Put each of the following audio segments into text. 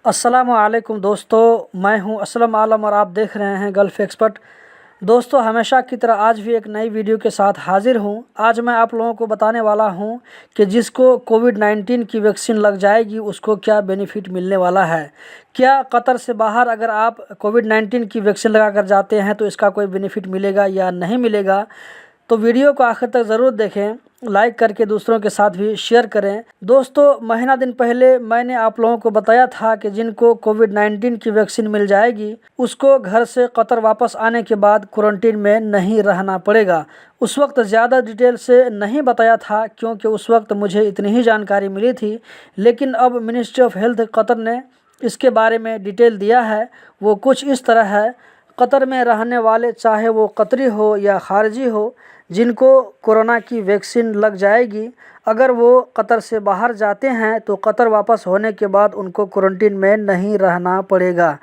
अस्सलामुअलैकुम दोस्तों, मैं हूं असलम आलम और आप देख रहे हैं गल्फ एक्सपर्ट। दोस्तों, हमेशा की तरह आज भी एक नई वीडियो के साथ हाजिर हूं। आज मैं आप लोगों को बताने वाला हूं कि जिसको कोविड-19 की वैक्सीन लग जाएगी उसको क्या बेनिफिट मिलने वाला है। क्या कतर से बाहर अगर आप कोविड-19 की वैक्सीन लगा कर जाते हैं तो इसका कोई बेनिफिट मिलेगा या नहीं मिलेगा। तो वीडियो को आखिर तक ज़रूर देखें, लाइक करके दूसरों के साथ भी शेयर करें। दोस्तों, महीना दिन पहले मैंने आप लोगों को बताया था कि जिनको कोविड-19 की वैक्सीन मिल जाएगी उसको घर से कतर वापस आने के बाद क्वारंटीन में नहीं रहना पड़ेगा। उस वक्त ज़्यादा डिटेल से नहीं बताया था क्योंकि उस वक्त मुझे इतनी ही जानकारी मिली थी, लेकिन अब मिनिस्ट्री ऑफ हेल्थ कतर ने इसके बारे में डिटेल दिया है। वो कुछ इस तरह है। कतर में रहने वाले, चाहे वो कतरी हो या खारजी हो, जिनको कोरोना की वैक्सीन लग जाएगी, अगर वो कतर से बाहर जाते हैं तो कतर वापस होने के बाद उनको क्वारंटीन में नहीं रहना पड़ेगा।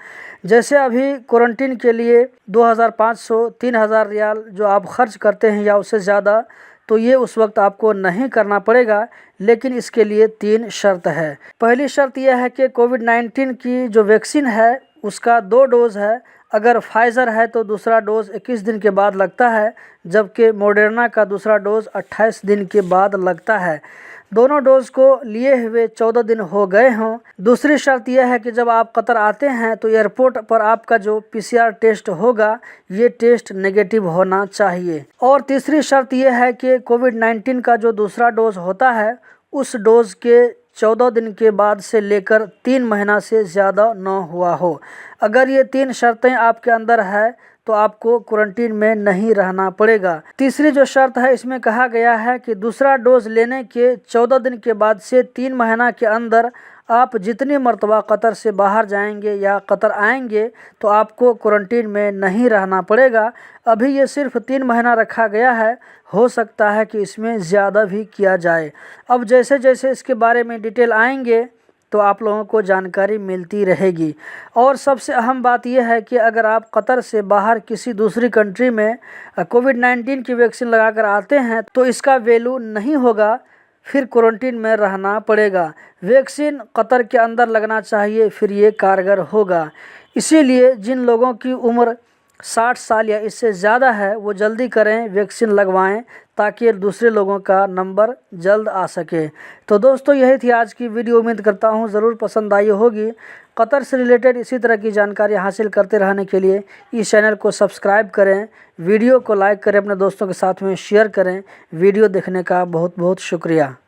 जैसे अभी क्वारंटीन के लिए 2500-3000 रियाल जो आप खर्च करते हैं या उससे ज़्यादा, तो ये उस वक्त आपको नहीं करना पड़ेगा। लेकिन इसके लिए 3 शर्त है। पहली शर्त यह है कि कोविड-19 की जो वैक्सीन है उसका 2 डोज है। अगर फाइज़र है तो दूसरा डोज 21 दिन के बाद लगता है, जबकि मॉडर्ना का दूसरा डोज 28 दिन के बाद लगता है। दोनों डोज को लिए हुए 14 दिन हो गए हों। दूसरी शर्त यह है कि जब आप कतर आते हैं तो एयरपोर्ट पर आपका जो PCR टेस्ट होगा, ये टेस्ट नेगेटिव होना चाहिए। और तीसरी शर्त यह है कि कोविड-19 का जो दूसरा डोज होता है उस डोज के 14 दिन के बाद से लेकर 3 महीना से ज़्यादा न हुआ हो। अगर ये 3 शर्तें आपके अंदर है तो आपको क्वारंटीन में नहीं रहना पड़ेगा। तीसरी जो शर्त है, इसमें कहा गया है कि दूसरा डोज लेने के 14 दिन के बाद से 3 महीना के अंदर आप जितनी मरतबा कतर से बाहर जाएंगे या कतर आएंगे तो आपको क्वारंटीन में नहीं रहना पड़ेगा। अभी ये सिर्फ 3 महीना रखा गया है, हो सकता है कि इसमें ज़्यादा भी किया जाए। अब जैसे जैसे इसके बारे में डिटेल आएंगे तो आप लोगों को जानकारी मिलती रहेगी। और सबसे अहम बात यह है कि अगर आप कतर से बाहर किसी दूसरी कंट्री में कोविड-19 की वैक्सीन लगाकर आते हैं तो इसका वैल्यू नहीं होगा, फिर क्वारंटीन में रहना पड़ेगा। वैक्सीन कतर के अंदर लगना चाहिए, फिर ये कारगर होगा। इसीलिए जिन लोगों की उम्र 60 साल या इससे ज़्यादा है वो जल्दी करें, वैक्सीन लगवाएं, ताकि दूसरे लोगों का नंबर जल्द आ सके। तो दोस्तों, यही थी आज की वीडियो। उम्मीद करता हूँ ज़रूर पसंद आई होगी। कतर से रिलेटेड इसी तरह की जानकारी हासिल करते रहने के लिए इस चैनल को सब्सक्राइब करें, वीडियो को लाइक करें, अपने दोस्तों के साथ में शेयर करें। वीडियो देखने का बहुत बहुत शुक्रिया।